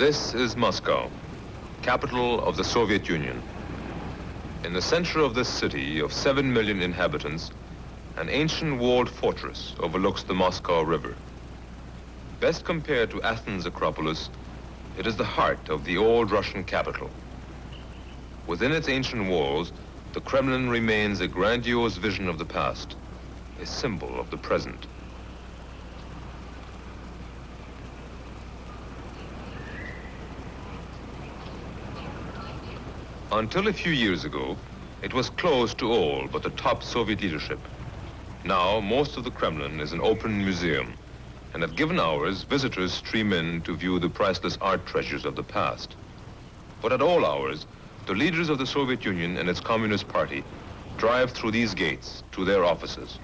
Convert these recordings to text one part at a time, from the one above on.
This is Moscow, capital of the Soviet Union. In the center of this city of 7 million inhabitants, an ancient walled fortress overlooks the Moscow River. Best compared to Athens' Acropolis, it is the heart of the old Russian capital. Within its ancient walls, the Kremlin remains a grandiose vision of the past, a symbol of the present. Until a few years ago, it was closed to all but the top Soviet leadership. Now, most of the Kremlin is an open museum, and at given hours, visitors stream in to view the priceless art treasures of the past. But at all hours, the leaders of the Soviet Union and its Communist Party drive through these gates to their offices.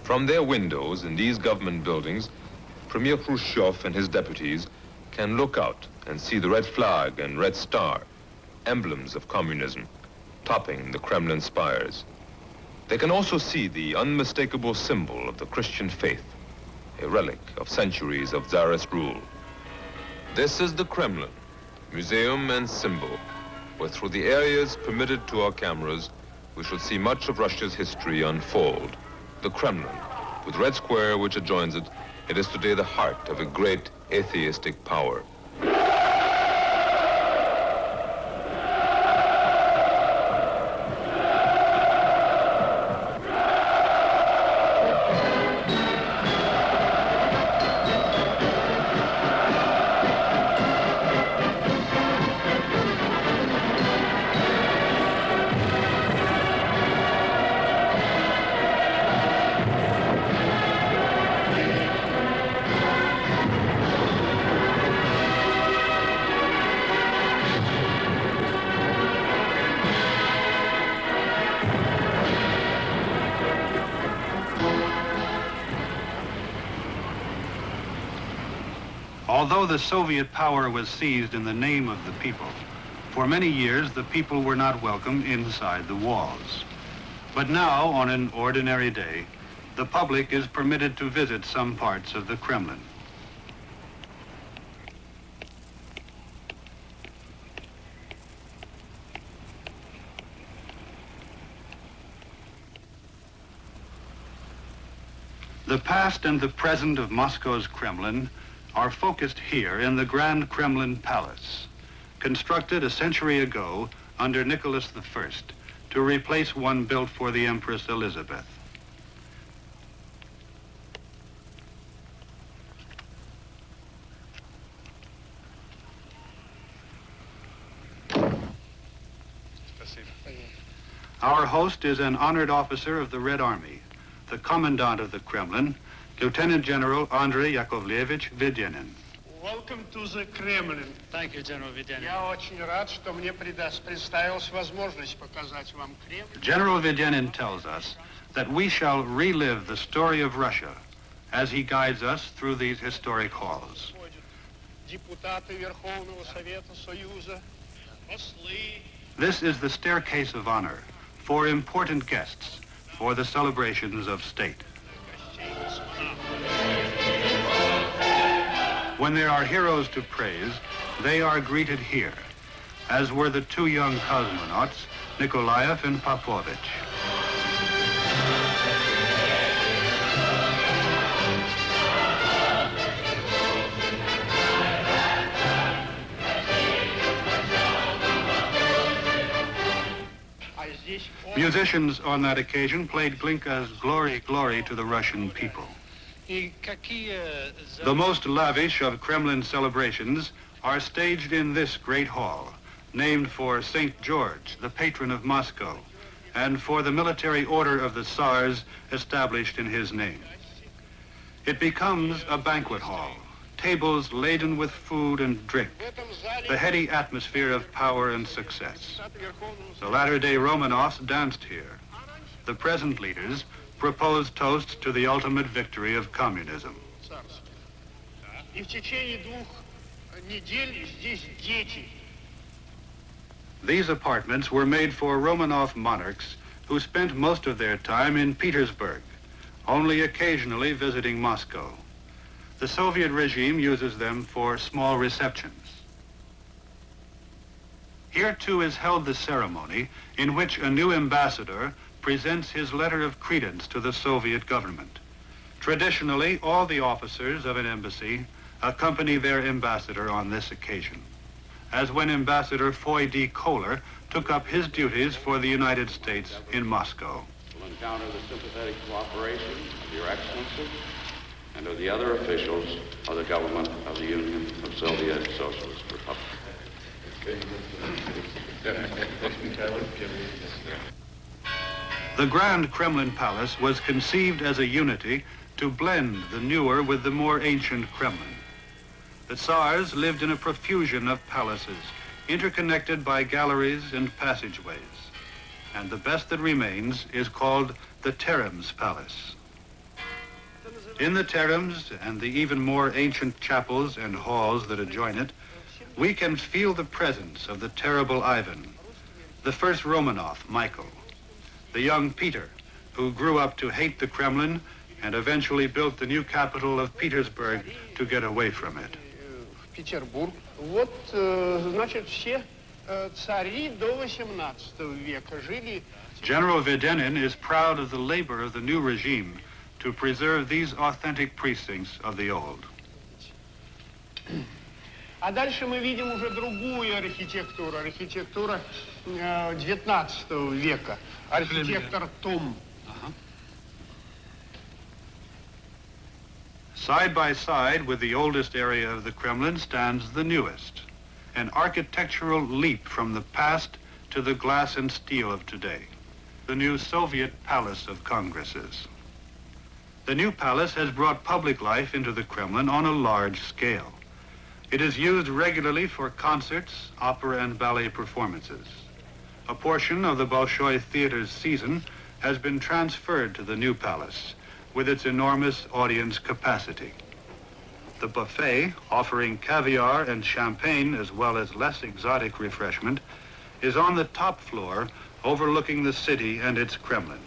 From their windows in these government buildings, Premier Khrushchev and his deputies can look out and see the red flag and red star, emblems of communism, topping the Kremlin spires. They can also see the unmistakable symbol of the Christian faith, a relic of centuries of Tsarist rule. This is the Kremlin, museum and symbol, where through the areas permitted to our cameras, we should see much of Russia's history unfold. The Kremlin, with Red Square which adjoins it, it is today the heart of a great atheistic power. Although the Soviet power was seized in the name of the people, for many years the people were not welcome inside the walls. But now, on an ordinary day, the public is permitted to visit some parts of the Kremlin. The past and the present of Moscow's Kremlin are focused here in the Grand Kremlin Palace, constructed a century ago under Nicholas I to replace one built for the Empress Elizabeth. Our host is an honored officer of the Red Army, the commandant of the Kremlin, Lieutenant General Andrei Yakovlevich Vedenin. Welcome to the Kremlin. Thank you, General Vedenin. Я очень рад, что мне представилась возможность показать вам Кремль. General Vedenin tells us that we shall relive the story of Russia as he guides us through these historic halls. Депутаты Верховного Совета Союза, послы. This is the staircase of honor for important guests for the celebrations of state. When there are heroes to praise, they are greeted here, as were the two young cosmonauts, Nikolaev and Popovich. Musicians on that occasion played Glinka's Glory, Glory to the Russian People. The most lavish of Kremlin celebrations are staged in this great hall, named for St. George, the patron of Moscow, and for the military order of the Tsars established in his name. It becomes a banquet hall, tables laden with food and drink, the heady atmosphere of power and success. The latter-day Romanovs danced here. The present leaders proposed toasts to the ultimate victory of communism. И в течение 2 недель здесь дети These apartments were made for Romanov monarchs who spent most of their time in Petersburg, only occasionally visiting Moscow. The Soviet regime uses them for small receptions. Here too is held the ceremony in which a new ambassador presents his letter of credence to the Soviet government. Traditionally, all the officers of an embassy accompany their ambassador on this occasion, as when Ambassador Foy D. Kohler took up his duties for the United States in Moscow. Will encounter the sympathetic cooperation of Your Excellency and of the other officials of the government of the Union of Soviet Socialist Republics. The Grand Kremlin Palace was conceived as a unity to blend the newer with the more ancient Kremlin. The Tsars lived in a profusion of palaces, interconnected by galleries and passageways. And the best that remains is called the Terems Palace. In the Terems and the even more ancient chapels and halls that adjoin it, we can feel the presence of the terrible Ivan, the first Romanov, Michael, the young Peter, who grew up to hate the Kremlin and eventually built the new capital of Petersburg to get away from it. Петербург. Вот, значит, все цари до 18 века жили. General Vedenin is proud of the labor of the new regime to preserve these authentic precincts of the old. А дальше мы видим уже другую архитектуру, архитектура 19 века, архитектор Том. Side by side with the oldest area of the Kremlin stands the newest, an architectural leap from the past to the glass and steel of today, the new Soviet Palace of Congresses. The new palace has brought public life into the Kremlin on a large scale. It is used regularly for concerts, opera and ballet performances. A portion of the Bolshoi Theater's season has been transferred to the new palace, with its enormous audience capacity. The buffet, offering caviar and champagne as well as less exotic refreshment, is on the top floor overlooking the city and its Kremlin.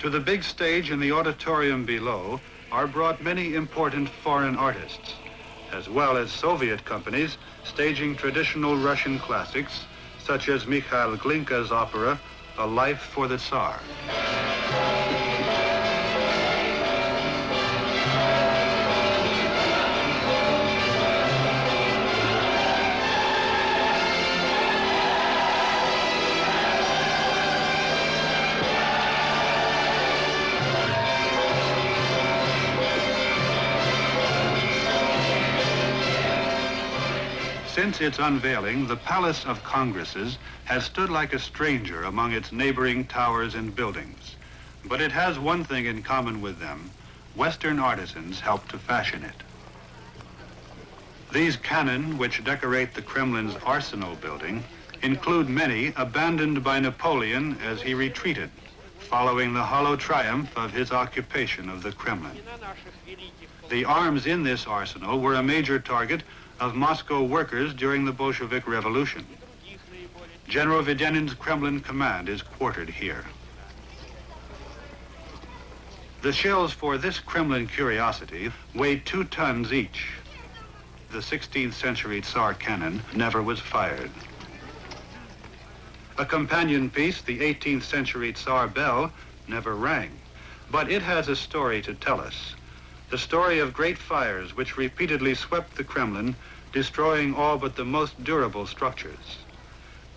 To the big stage in the auditorium below are brought many important foreign artists, as well as Soviet companies staging traditional Russian classics, such as Mikhail Glinka's opera, A Life for the Tsar. Since its unveiling, the Palace of Congresses has stood like a stranger among its neighboring towers and buildings. But it has one thing in common with them. Western artisans helped to fashion it. These cannon, which decorate the Kremlin's Arsenal building, include many abandoned by Napoleon as he retreated, following the hollow triumph of his occupation of the Kremlin. The arms in this arsenal were a major target of Moscow workers during the Bolshevik Revolution. General Vedenin's Kremlin command is quartered here. The shells for this Kremlin curiosity weighed 2 tons each. The 16th century Tsar cannon never was fired. A companion piece, the 18th century Tsar bell, never rang, but it has a story to tell us. The story of great fires which repeatedly swept the Kremlin, destroying all but the most durable structures.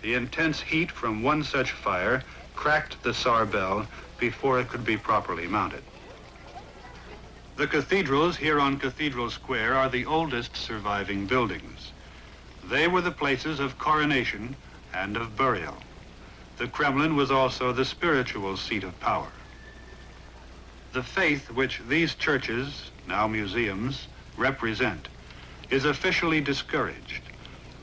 The intense heat from one such fire cracked the Tsar bell before it could be properly mounted. The cathedrals here on Cathedral Square are the oldest surviving buildings. They were the places of coronation and of burial. The Kremlin was also the spiritual seat of power. The faith which these churches, now museums, represent is officially discouraged,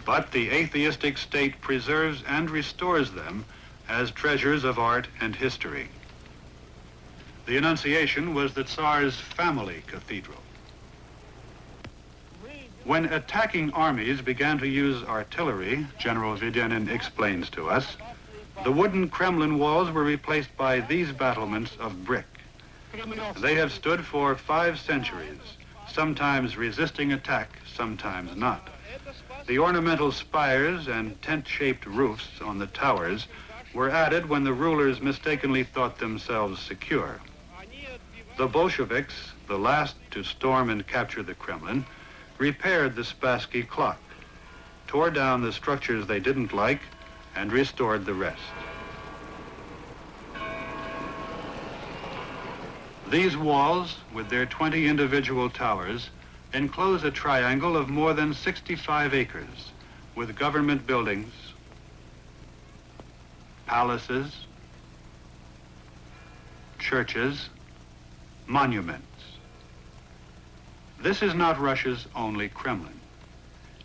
but the atheistic state preserves and restores them as treasures of art and history. The Annunciation was the Tsar's family cathedral. When attacking armies began to use artillery, General Videnin explains to us, the wooden Kremlin walls were replaced by these battlements of brick. They have stood for 5 centuries, sometimes resisting attack, sometimes not. The ornamental spires and tent-shaped roofs on the towers were added when the rulers mistakenly thought themselves secure. The Bolsheviks, the last to storm and capture the Kremlin, repaired the Spassky clock, tore down the structures they didn't like, and restored the rest. These walls, with their 20 individual towers, enclose a triangle of more than 65 acres, with government buildings, palaces, churches, monuments. This is not Russia's only Kremlin.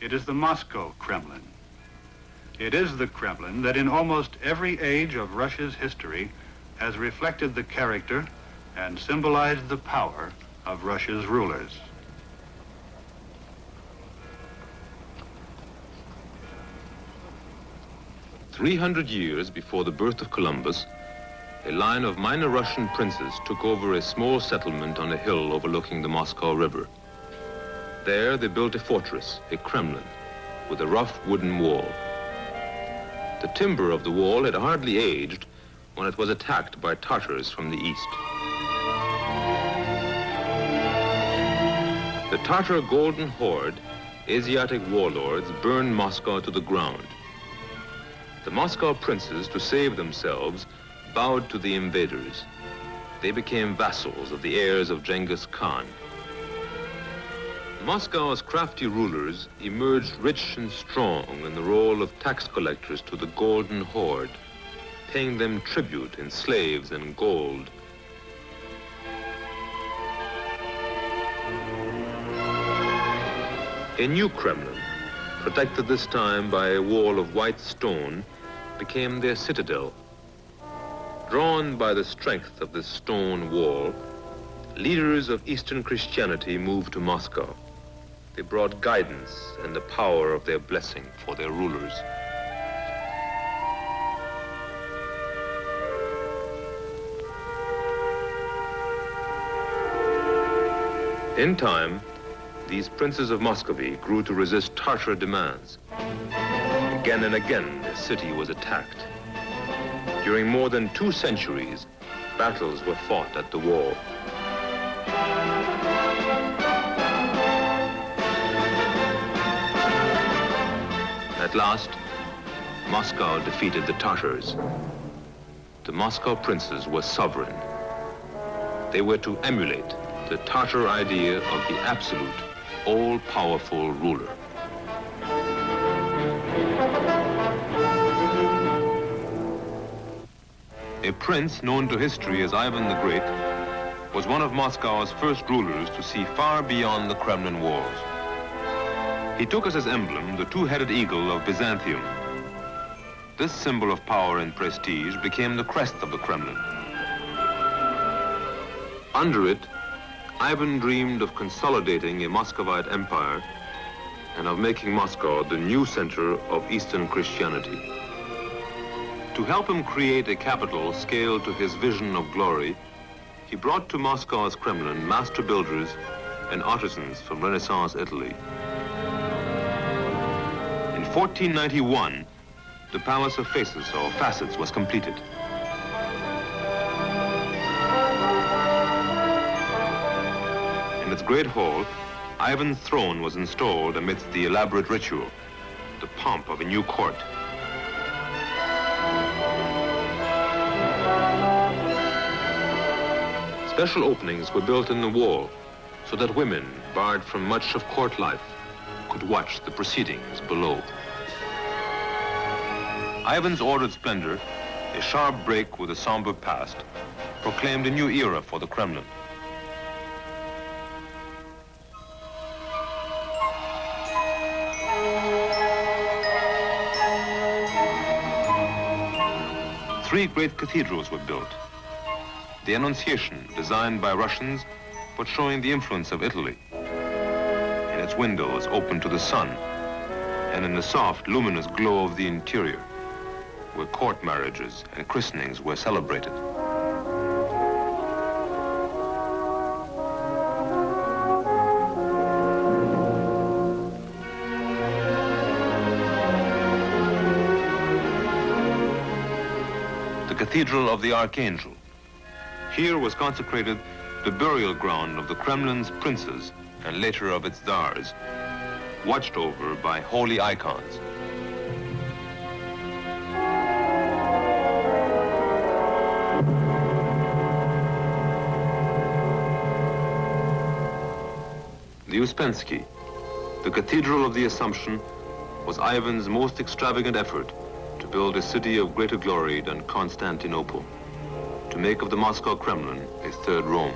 It is the Moscow Kremlin. It is the Kremlin that in almost every age of Russia's history has reflected the character and symbolized the power of Russia's rulers. "300 years before the birth of Columbus, a line of minor Russian princes took over a small settlement on a hill overlooking the Moscow River. There they built a fortress, a Kremlin, with a rough wooden wall. The timber of the wall had hardly aged when it was attacked by Tartars from the east. The Tatar Golden Horde, Asiatic warlords, burned Moscow to the ground. The Moscow princes, to save themselves, bowed to the invaders. They became vassals of the heirs of Genghis Khan. Moscow's crafty rulers emerged rich and strong in the role of tax collectors to the Golden Horde, paying them tribute in slaves and gold. A new Kremlin, protected this time by a wall of white stone, became their citadel. Drawn by the strength of this stone wall, leaders of Eastern Christianity moved to Moscow. They brought guidance and the power of their blessing for their rulers. In time, these princes of Muscovy grew to resist Tartar demands. Again and again, the city was attacked. During more than 2 centuries, battles were fought at the wall. At last, Moscow defeated the Tartars. The Moscow princes were sovereign. They were to emulate the Tartar idea of the absolute, all-powerful ruler. A prince known to history as Ivan the Great was one of Moscow's first rulers to see far beyond the Kremlin walls. He took as his emblem the 2-headed eagle of Byzantium. This symbol of power and prestige became the crest of the Kremlin. Under it, Ivan dreamed of consolidating a Muscovite empire and of making Moscow the new center of Eastern Christianity. To help him create a capital scaled to his vision of glory, he brought to Moscow's Kremlin master builders and artisans from Renaissance Italy. In 1491, the Palace of Faces, or Facets, was completed. In its great hall, Ivan's throne was installed amidst the elaborate ritual, the pomp of a new court. Special openings were built in the wall so that women, barred from much of court life, could watch the proceedings below. Ivan's ordered splendor, a sharp break with a somber past, proclaimed a new era for the Kremlin. Three great cathedrals were built. The Annunciation, designed by Russians, but showing the influence of Italy. In its windows open to the sun, and in the soft, luminous glow of the interior, where court marriages and christenings were celebrated. The Cathedral of the Archangel. Here was consecrated the burial ground of the Kremlin's princes and later of its tsars, watched over by holy icons. The Uspensky, the Cathedral of the Assumption, was Ivan's most extravagant effort to build a city of greater glory than Constantinople, to make of the Moscow Kremlin a third Rome.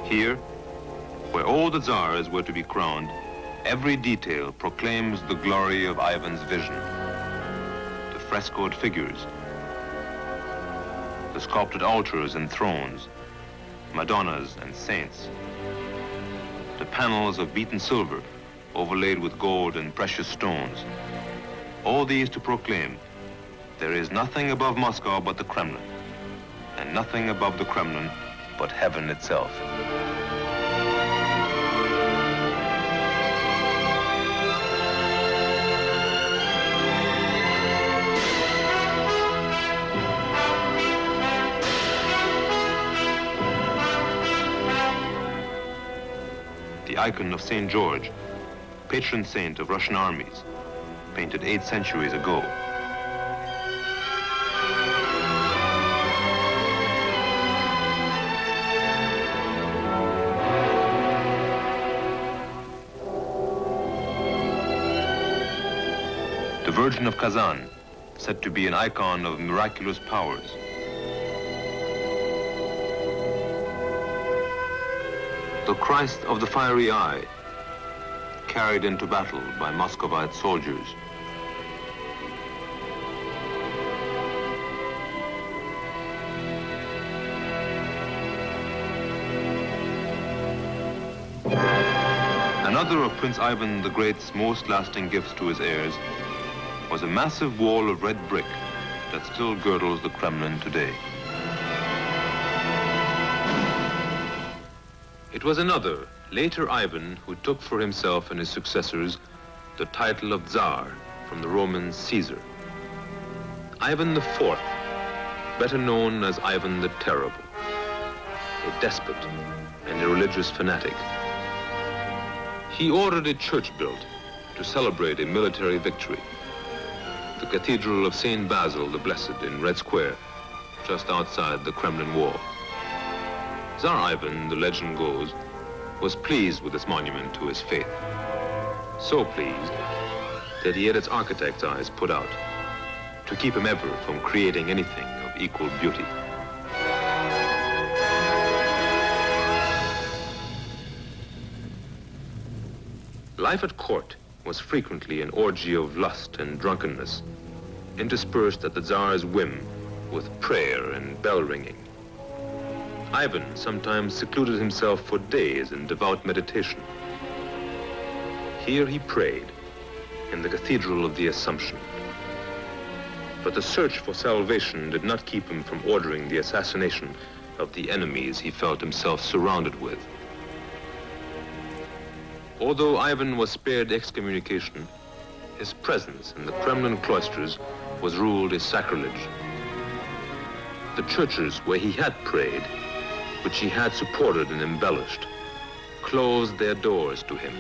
Here, where all the tsars were to be crowned, every detail proclaims the glory of Ivan's vision. The frescoed figures, the sculpted altars and thrones, Madonnas and saints, the panels of beaten silver overlaid with gold and precious stones. All these to proclaim there is nothing above Moscow but the Kremlin, and nothing above the Kremlin but heaven itself. The icon of St. George, patron saint of Russian armies, painted 8 centuries ago. The Virgin of Kazan, said to be an icon of miraculous powers. The Christ of the Fiery Eye, carried into battle by Muscovite soldiers. Another of Prince Ivan the Great's most lasting gifts to his heirs was a massive wall of red brick that still girdles the Kremlin today. It was another, later Ivan, who took for himself and his successors the title of Tsar from the Roman Caesar. Ivan IV, better known as Ivan the Terrible, a despot and a religious fanatic. He ordered a church built to celebrate a military victory, the Cathedral of St. Basil the Blessed in Red Square, just outside the Kremlin wall. Tsar Ivan, the legend goes, was pleased with this monument to his faith. So pleased that he had its architect's eyes put out to keep him ever from creating anything of equal beauty. Life at court was frequently an orgy of lust and drunkenness, interspersed at the Tsar's whim with prayer and bell ringing. Ivan sometimes secluded himself for days in devout meditation. Here he prayed, in the Cathedral of the Assumption. But the search for salvation did not keep him from ordering the assassination of the enemies he felt himself surrounded with. Although Ivan was spared excommunication, his presence in the Kremlin cloisters was ruled a sacrilege. The churches where he had prayed, which he had supported and embellished, closed their doors to him.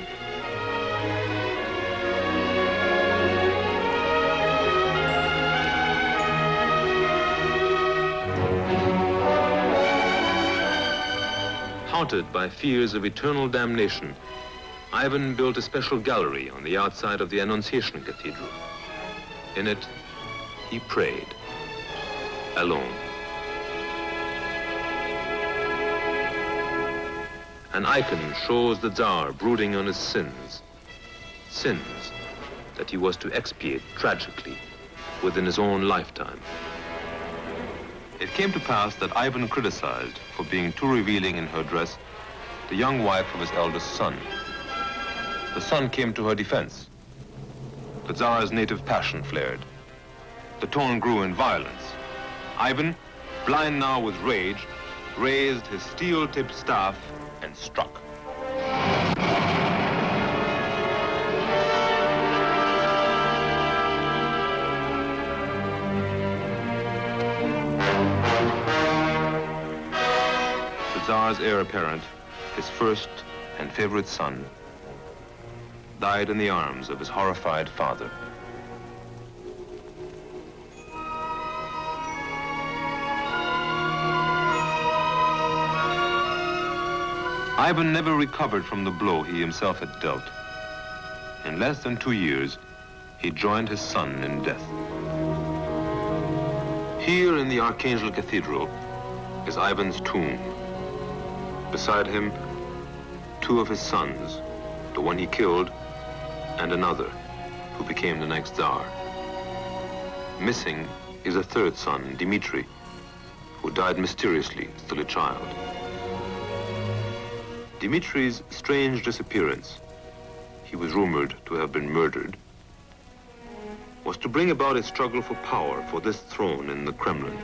Haunted by fears of eternal damnation, Ivan built a special gallery on the outside of the Annunciation Cathedral. In it, he prayed, alone. An icon shows the Tsar brooding on his sins, sins that he was to expiate tragically within his own lifetime. It came to pass that Ivan criticized for being too revealing in her dress the young wife of his eldest son. The son came to her defense. The Tsar's native passion flared. The tone grew in violence. Ivan, blind now with rage, raised his steel-tipped staff and struck. The Tsar's heir apparent, his first and favorite son, died in the arms of his horrified father. Ivan never recovered from the blow he himself had dealt. In less than 2 years, he joined his son in death. Here in the Archangel Cathedral is Ivan's tomb. Beside him, 2 of his sons, the one he killed and another who became the next Tsar. Missing is a 3rd son, Dmitri, who died mysteriously, still a child. Dmitri's strange disappearance, he was rumored to have been murdered, was to bring about a struggle for power for this throne in the Kremlin.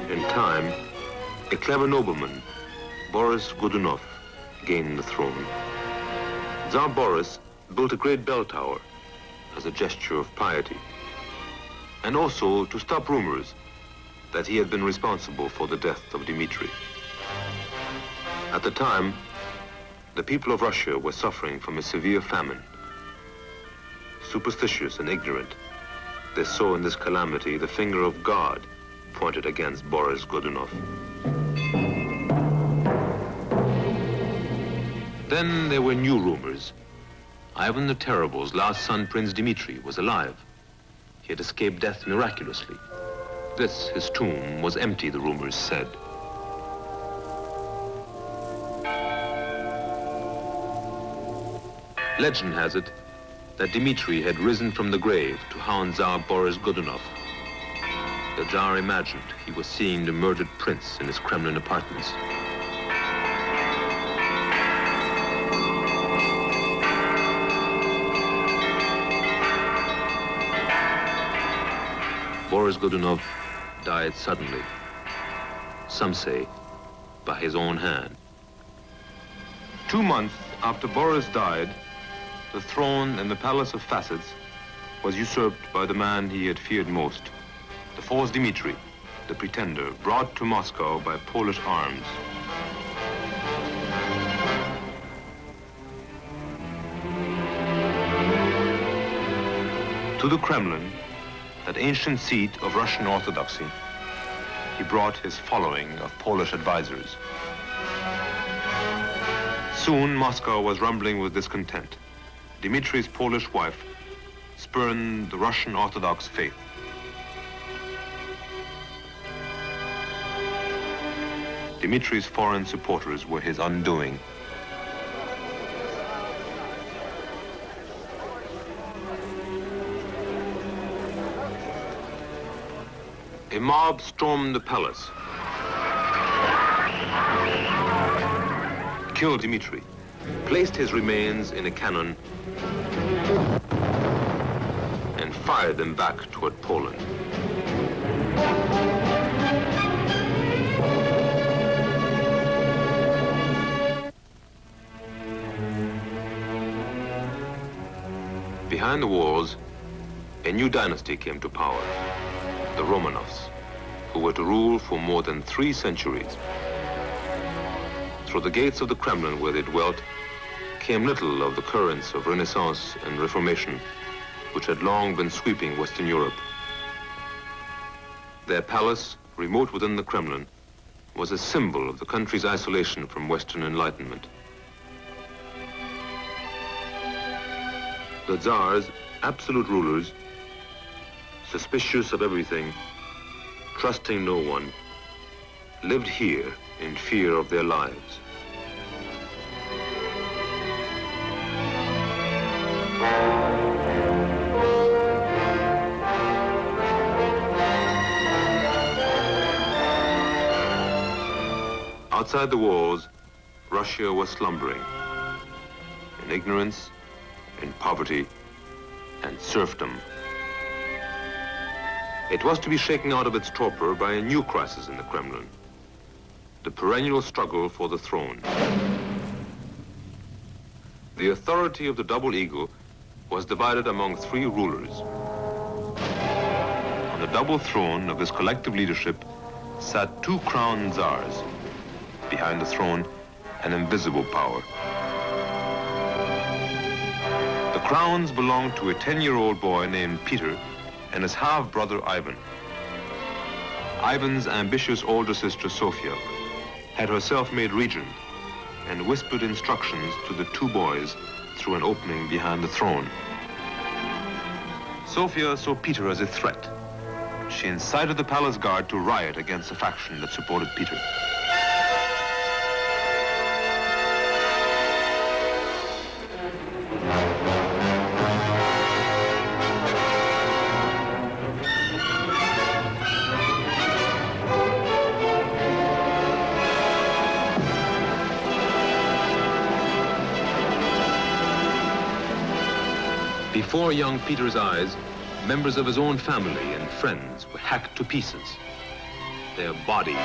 In time, a clever nobleman, Boris Godunov, gained the throne. Tsar Boris built a great bell tower as a gesture of piety, and also to stop rumors that he had been responsible for the death of Dmitri. At the time, the people of Russia were suffering from a severe famine. Superstitious and ignorant, they saw in this calamity the finger of God pointed against Boris Godunov. Then there were new rumors. Ivan the Terrible's last son, Prince Dmitri, was alive. He had escaped death miraculously. This, his tomb, was empty, the rumors said. Legend has it that Dmitri had risen from the grave to hound Tsar Boris Godunov. The Tsar imagined he was seeing the murdered prince in his Kremlin apartments. Boris Godunov died suddenly, some say by his own hand. 2 months after Boris died, the throne in the Palace of Facets was usurped by the man he had feared most, the false Dmitri, the pretender, brought to Moscow by Polish arms. To the Kremlin, that ancient seat of Russian Orthodoxy, he brought his following of Polish advisors. Soon, Moscow was rumbling with discontent. Dmitri's Polish wife spurned the Russian Orthodox faith. Dmitri's foreign supporters were his undoing. A mob stormed the palace, killed Dmitri, placed his remains in a cannon, and fired them back toward Poland. Behind the walls, a new dynasty came to power, the Romanovs, who were to rule for more than 3 centuries. Through the gates of the Kremlin where they dwelt came little of the currents of Renaissance and Reformation, which had long been sweeping Western Europe. Their palace, remote within the Kremlin, was a symbol of the country's isolation from Western Enlightenment. The Tsars, absolute rulers, suspicious of everything, trusting no one, lived here in fear of their lives. Outside the walls, Russia was slumbering in ignorance, in poverty, and serfdom. It was to be shaken out of its torpor by a new crisis in the Kremlin, the perennial struggle for the throne. The authority of the double eagle was divided among three rulers. On the double throne of his collective leadership sat two crowned czars. Behind the throne, an invisible power. The crowns belonged to a 10-year-old boy named Peter and his half-brother Ivan. Ivan's ambitious older sister Sofia had herself made regent and whispered instructions to the two boys through an opening behind the throne. Sofia saw Peter as a threat. She incited the palace guard to riot against the faction that supported Peter. Before young Peter's eyes, members of his own family and friends were hacked to pieces, their bodies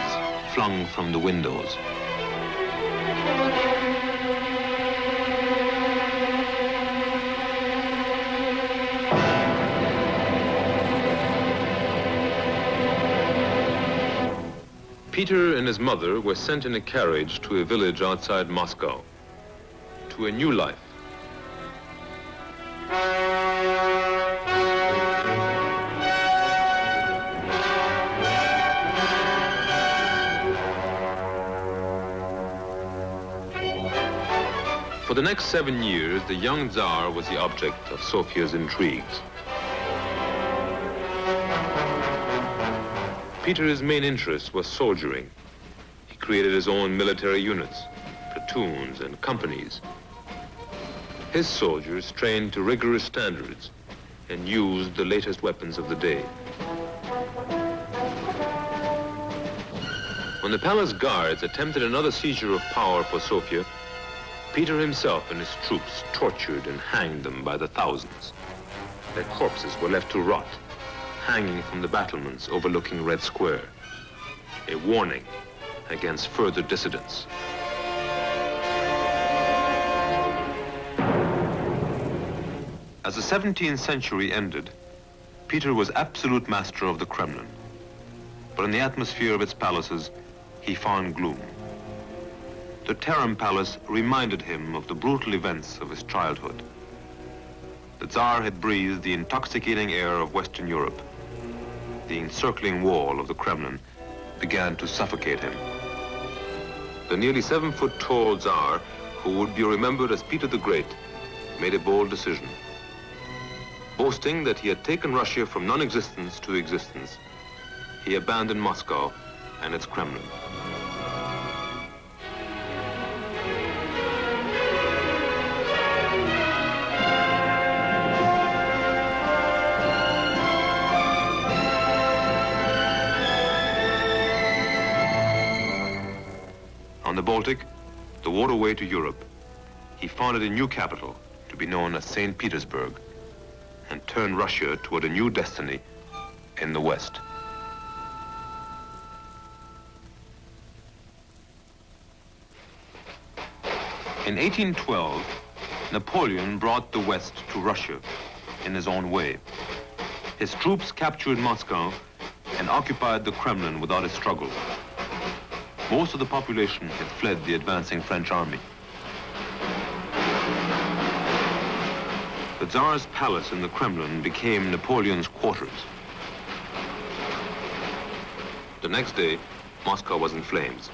flung from the windows. Peter and his mother were sent in a carriage to a village outside Moscow, to a new life. For the next 7 years, the young Tsar was the object of Sofia's intrigues. Peter's main interest was soldiering. He created his own military units, platoons and companies. His soldiers trained to rigorous standards and used the latest weapons of the day. When the palace guards attempted another seizure of power for Sofia, Peter himself and his troops tortured and hanged them by the thousands. Their corpses were left to rot, hanging from the battlements overlooking Red Square, a warning against further dissidents. As the 17th century ended, Peter was absolute master of the Kremlin, but in the atmosphere of its palaces, he found gloom. The Terem Palace reminded him of the brutal events of his childhood. The Tsar had breathed the intoxicating air of Western Europe. The encircling wall of the Kremlin began to suffocate him. The nearly 7-foot-tall Tsar, who would be remembered as Peter the Great, made a bold decision. Boasting that he had taken Russia from non-existence to existence, he abandoned Moscow and its Kremlin. On the Baltic, the waterway to Europe, he founded a new capital to be known as St. Petersburg and turned Russia toward a new destiny in the West. In 1812, Napoleon brought the West to Russia in his own way. His troops captured Moscow and occupied the Kremlin without a struggle. Most of the population had fled the advancing French army. The Tsar's palace in the Kremlin became Napoleon's quarters. The next day, Moscow was in flames.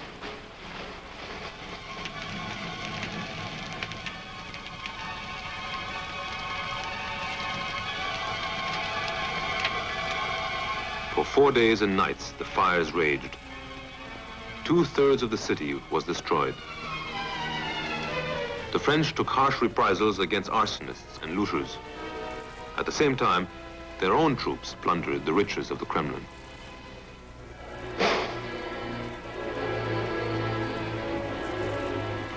For 4 days and nights, the fires raged. 2/3 of the city was destroyed. The French took harsh reprisals against arsonists and looters. At the same time, their own troops plundered the riches of the Kremlin.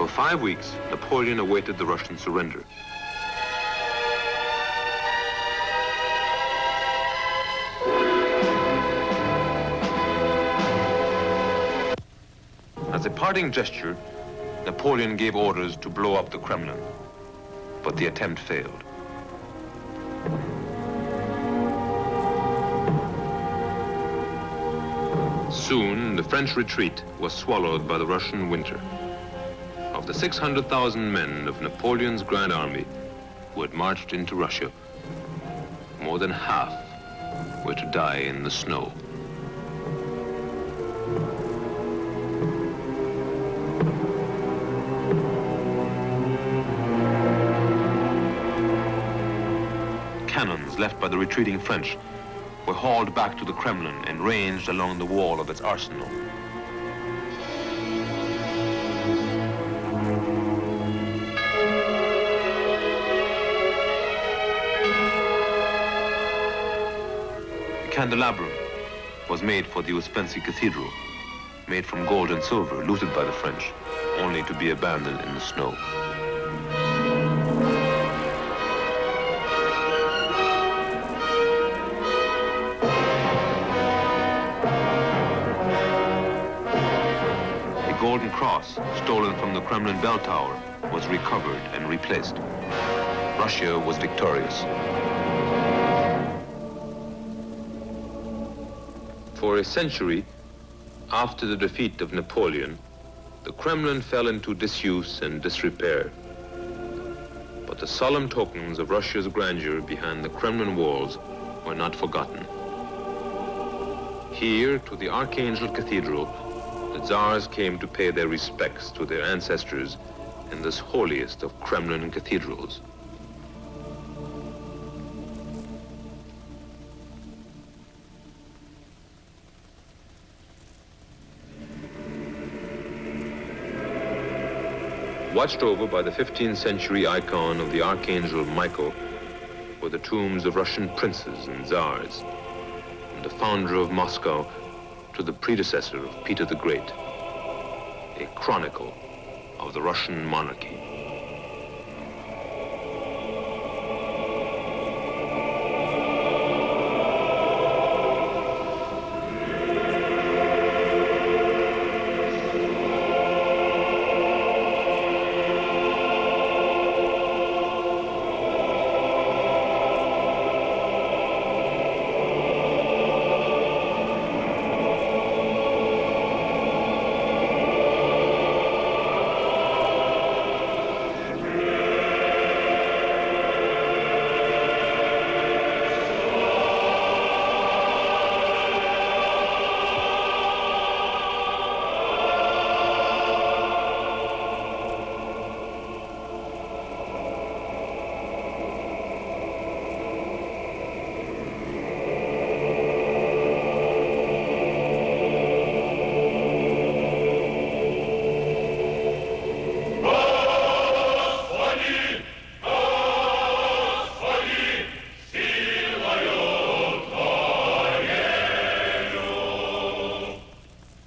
For 5 weeks, Napoleon awaited the Russian surrender. As a parting gesture, Napoleon gave orders to blow up the Kremlin, but the attempt failed. Soon, the French retreat was swallowed by the Russian winter. Of the 600,000 men of Napoleon's Grand Army who had marched into Russia, more than half were to die in the snow. Cannons left by the retreating French were hauled back to the Kremlin and ranged along the wall of its arsenal. A candelabrum was made for the Uspensky Cathedral, made from gold and silver looted by the French, only to be abandoned in the snow. Golden Cross, stolen from the Kremlin bell tower, was recovered and replaced. Russia was victorious. For a century after the defeat of Napoleon, the Kremlin fell into disuse and disrepair. But the solemn tokens of Russia's grandeur behind the Kremlin walls were not forgotten. Here, to the Archangel Cathedral, the Tsars came to pay their respects to their ancestors in this holiest of Kremlin cathedrals. Watched over by the 15th century icon of the Archangel Michael were the tombs of Russian princes and Tsars, from the founder of Moscow to the predecessor of Peter the Great, a chronicle of the Russian monarchy.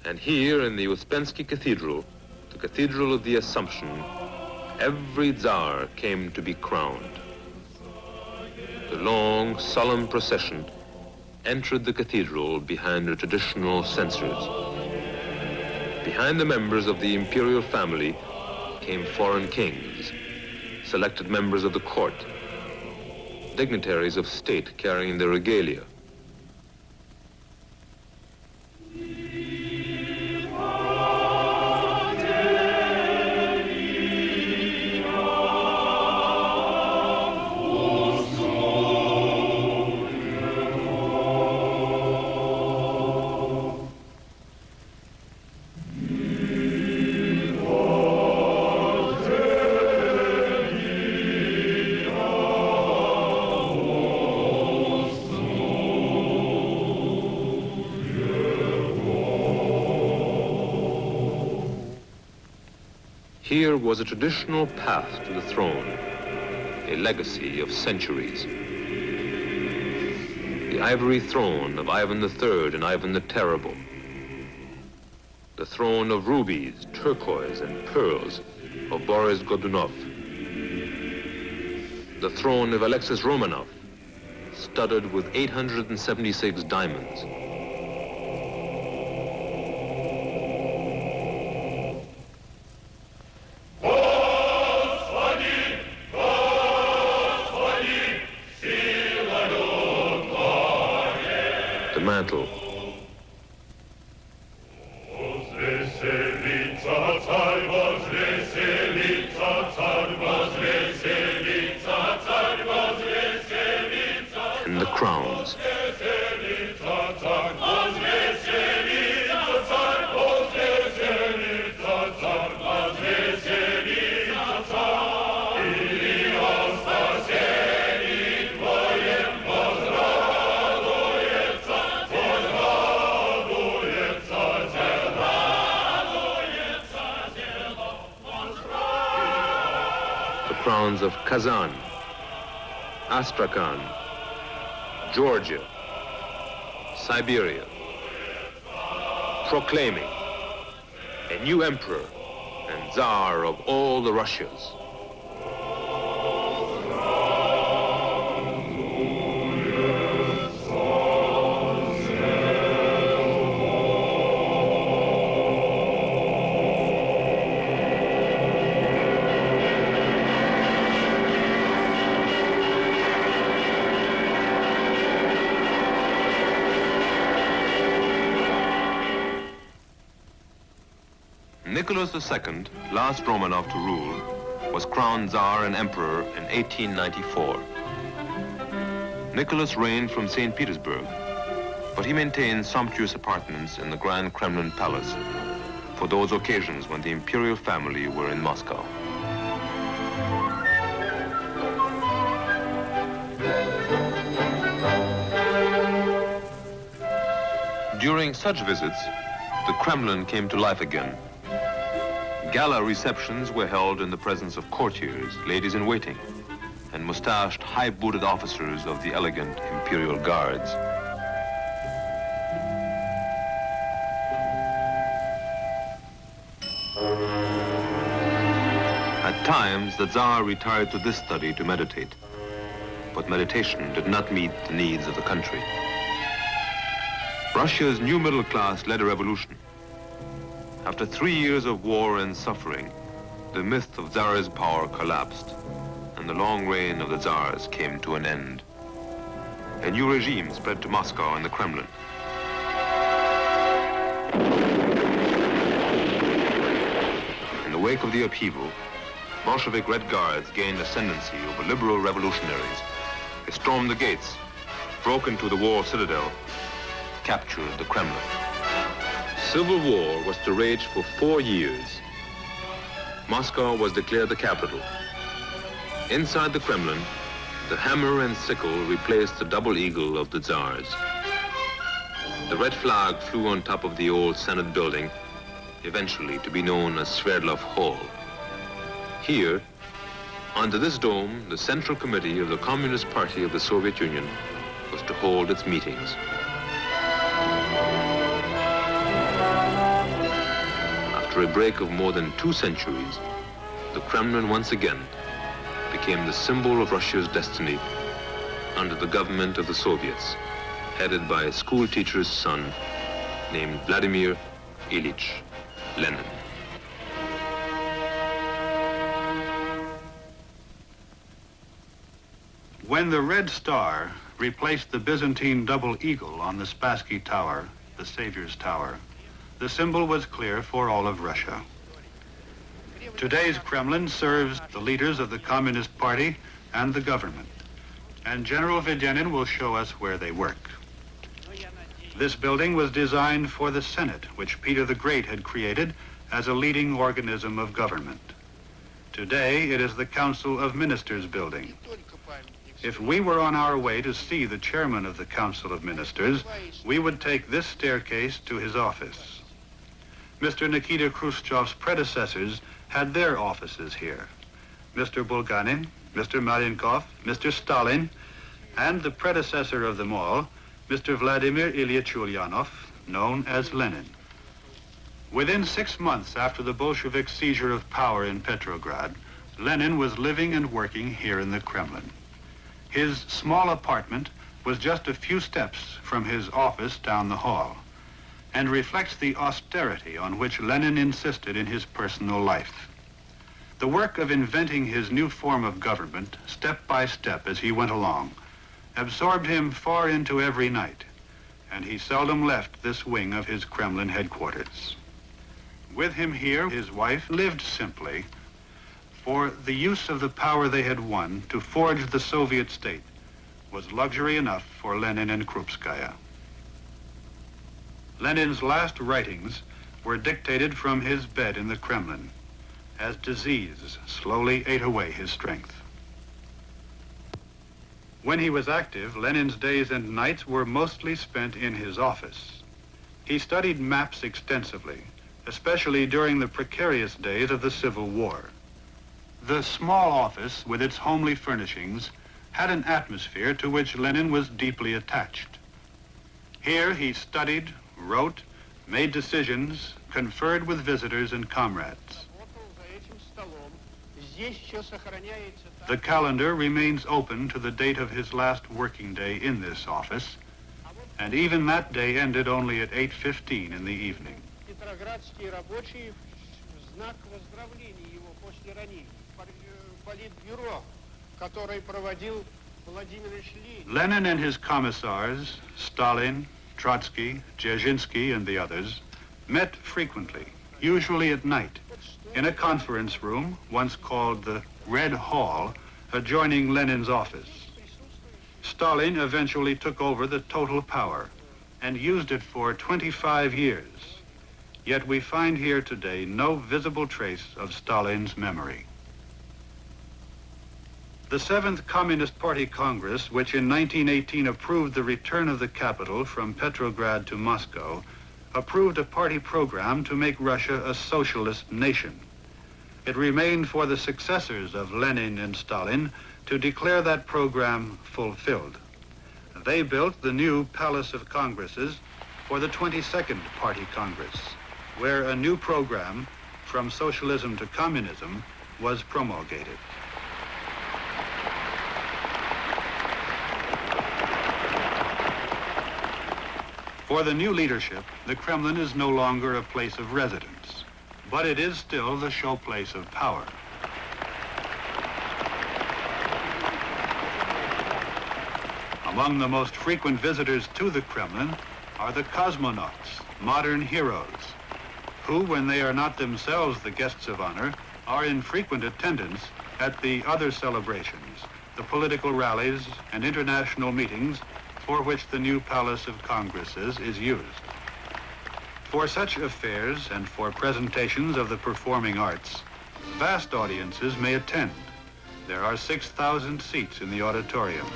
And here in the Uspensky Cathedral, the Cathedral of the Assumption, every Tsar came to be crowned. The long, solemn procession entered the cathedral behind the traditional censers. Behind the members of the imperial family came foreign kings, selected members of the court, dignitaries of state carrying their regalia. Here was a traditional path to the throne, a legacy of centuries. The ivory throne of Ivan III and Ivan the Terrible. The throne of rubies, turquoise, and pearls, of Boris Godunov, the throne of Alexis Romanov, studded with 876 diamonds. The mantle. And the crowns. Crowns of Kazan, Astrakhan, Georgia, Siberia, proclaiming a new emperor and Tsar of all the Russias. Nicholas II, last Romanov to rule, was crowned Tsar and Emperor in 1894. Nicholas reigned from St. Petersburg, but he maintained sumptuous apartments in the Grand Kremlin Palace for those occasions when the imperial family were in Moscow. During such visits, the Kremlin came to life again. Gala receptions were held in the presence of courtiers, ladies-in-waiting, and mustached, high-booted officers of the elegant imperial guards. At times, the Tsar retired to this study to meditate, but meditation did not meet the needs of the country. Russia's new middle class led a revolution. After 3 years of war and suffering, the myth of Tsarist power collapsed, and the long reign of the Tsars came to an end. A new regime spread to Moscow and the Kremlin. In the wake of the upheaval, Bolshevik Red Guards gained ascendancy over liberal revolutionaries. They stormed the gates, broke into the war citadel, captured the Kremlin. Civil war was to rage for 4 years. Moscow was declared the capital. Inside the Kremlin, the hammer and sickle replaced the double eagle of the Tsars. The red flag flew on top of the old Senate building, eventually to be known as Sverdlov Hall. Here, under this dome, the Central Committee of the Communist Party of the Soviet Union was to hold its meetings. After a break of more than 2 centuries, the Kremlin once again became the symbol of Russia's destiny under the government of the Soviets, headed by a school teacher's son named Vladimir Ilyich Lenin. When the Red Star replaced the Byzantine double eagle on the Spassky Tower, the Savior's Tower, the symbol was clear for all of Russia. Today's Kremlin serves the leaders of the Communist Party and the government, and General Vedenin will show us where they work. This building was designed for the Senate, which Peter the Great had created as a leading organism of government. Today, it is the Council of Ministers building. If we were on our way to see the chairman of the Council of Ministers, we would take this staircase to his office. Mr. Nikita Khrushchev's predecessors had their offices here. Mr. Bulganin, Mr. Malenkov, Mr. Stalin, and the predecessor of them all, Mr. Vladimir Ilyich Ulyanov, known as Lenin. Within 6 months after the Bolshevik seizure of power in Petrograd, Lenin was living and working here in the Kremlin. His small apartment was just a few steps from his office down the hall, and reflects the austerity on which Lenin insisted in his personal life. The work of inventing his new form of government, step by step as he went along, absorbed him far into every night, and he seldom left this wing of his Kremlin headquarters. With him here, his wife lived simply, for the use of the power they had won to forge the Soviet state was luxury enough for Lenin and Krupskaya. Lenin's last writings were dictated from his bed in the Kremlin, as disease slowly ate away his strength. When he was active, Lenin's days and nights were mostly spent in his office. He studied maps extensively, especially during the precarious days of the Civil War. The small office, with its homely furnishings, had an atmosphere to which Lenin was deeply attached. Here he studied, wrote, made decisions, conferred with visitors and comrades. The calendar remains open to the date of his last working day in this office, and even that day ended only at 8:15 in the evening. Lenin and his commissars, Stalin, Trotsky, Dzerzhinsky, and the others, met frequently, usually at night, in a conference room once called the Red Hall, adjoining Lenin's office. Stalin eventually took over the total power and used it for 25 years. Yet we find here today no visible trace of Stalin's memory. The 7th Communist Party Congress, which in 1918 approved the return of the capital from Petrograd to Moscow, approved a party program to make Russia a socialist nation. It remained for the successors of Lenin and Stalin to declare that program fulfilled. They built the new Palace of Congresses for the 22nd Party Congress, where a new program, from socialism to communism, was promulgated. For the new leadership, the Kremlin is no longer a place of residence, but it is still the showplace of power. Among the most frequent visitors to the Kremlin are the cosmonauts, modern heroes, who, when they are not themselves the guests of honor, are in frequent attendance at the other celebrations, the political rallies and international meetings for which the new Palace of Congresses is used. For such affairs and for presentations of the performing arts, vast audiences may attend. There are 6,000 seats in the auditorium.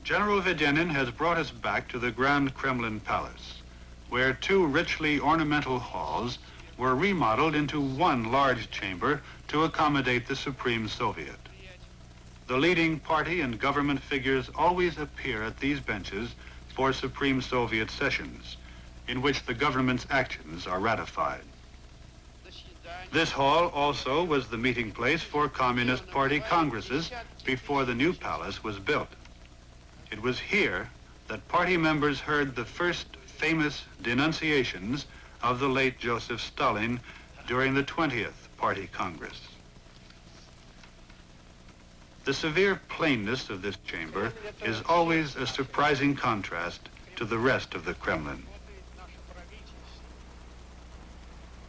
General Vedenin has brought us back to the Grand Kremlin Palace, where 2 richly ornamental halls were remodeled into one large chamber to accommodate the Supreme Soviet. The leading party and government figures always appear at these benches for Supreme Soviet sessions, in which the government's actions are ratified. This hall also was the meeting place for Communist Party congresses before the new palace was built. It was here that party members heard the first famous denunciations of the late Joseph Stalin during the 20th Party Congress. The severe plainness of this chamber is always a surprising contrast to the rest of the Kremlin.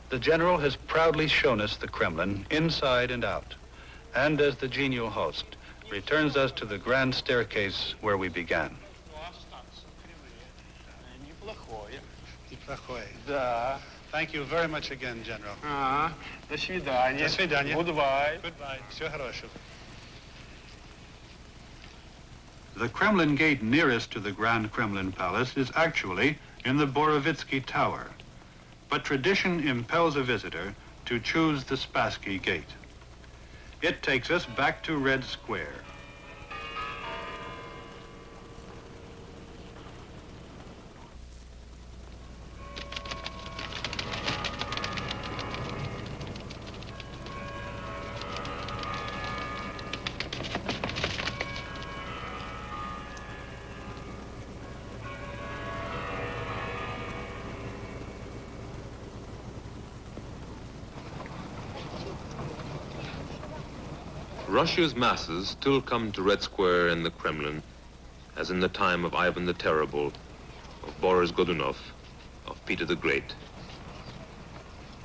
The general has proudly shown us the Kremlin inside and out, and as the genial host, returns us to the grand staircase where we began. Да. Thank you very much again, General. До свидания. До свидания. Goodbye. Goodbye. Всего хорошего. The Kremlin gate nearest to the Grand Kremlin Palace is actually in the Borovitsky Tower. But tradition impels a visitor to choose the Spassky Gate. It takes us back to Red Square. Russia's masses still come to Red Square and the Kremlin, as in the time of Ivan the Terrible, of Boris Godunov, of Peter the Great.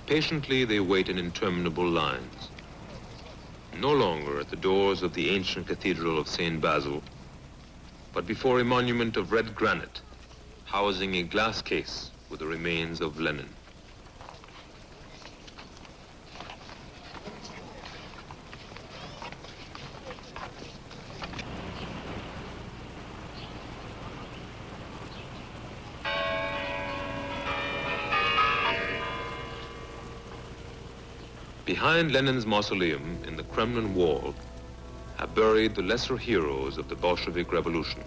Patiently they wait in interminable lines, no longer at the doors of the ancient cathedral of St. Basil, but before a monument of red granite, housing a glass case with the remains of Lenin. Behind Lenin's mausoleum in the Kremlin wall are buried the lesser heroes of the Bolshevik Revolution.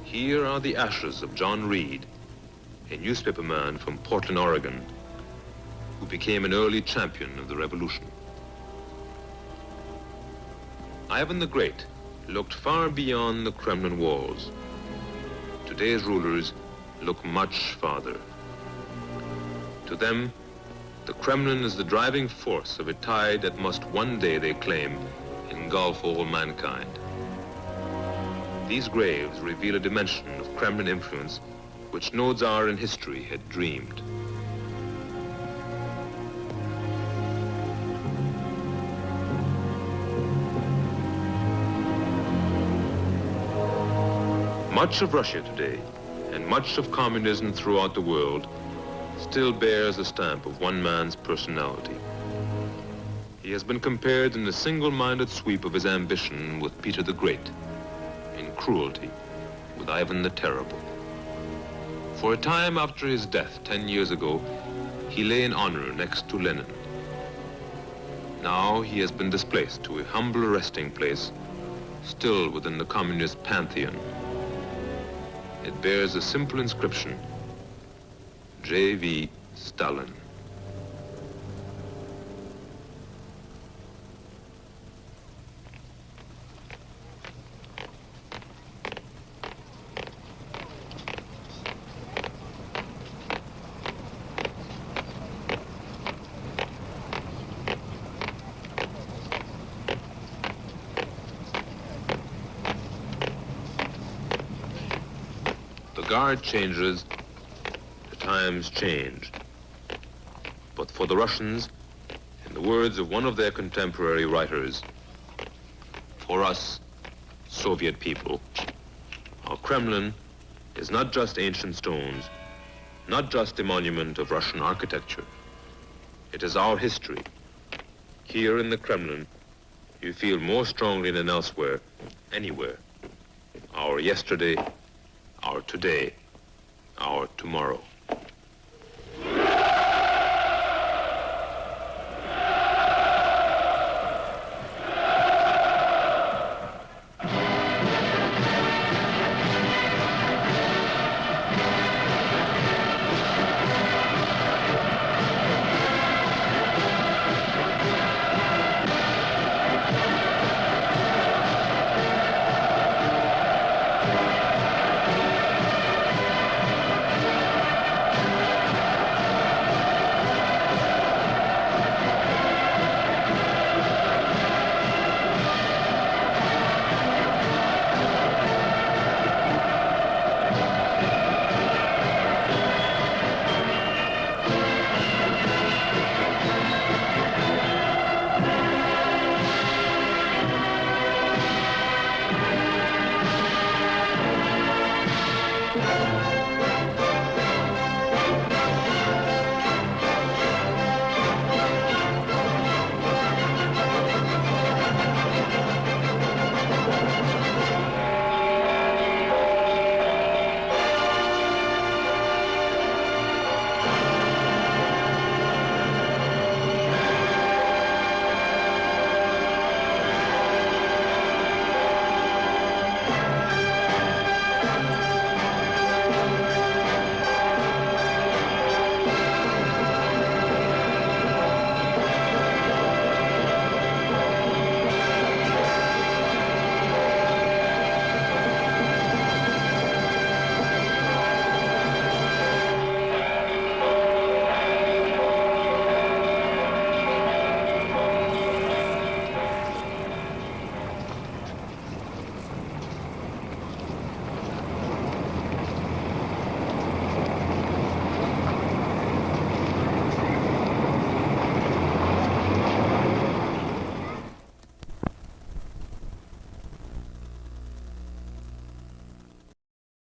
Here are the ashes of John Reed, a newspaperman from Portland, Oregon, who became an early champion of the revolution. Ivan the Great looked far beyond the Kremlin walls. Today's rulers look much farther. To them, the Kremlin is the driving force of a tide that must one day, they claim, engulf all mankind. These graves reveal a dimension of Kremlin influence which no Tsar in history had dreamed. Much of Russia today, and much of communism throughout the world, still bears the stamp of one man's personality. He has been compared in the single-minded sweep of his ambition with Peter the Great, in cruelty with Ivan the Terrible. For a time after his death 10 years ago, he lay in honor next to Lenin. Now he has been displaced to a humble resting place, still within the communist pantheon. It bears a simple inscription, J.V. Stalin. The guard changes, the times change. But for the Russians, in the words of one of their contemporary writers, for us, Soviet people, our Kremlin is not just ancient stones, not just a monument of Russian architecture. It is our history. Here in the Kremlin, you feel more strongly than elsewhere, anywhere, our yesterday, our today, our tomorrow.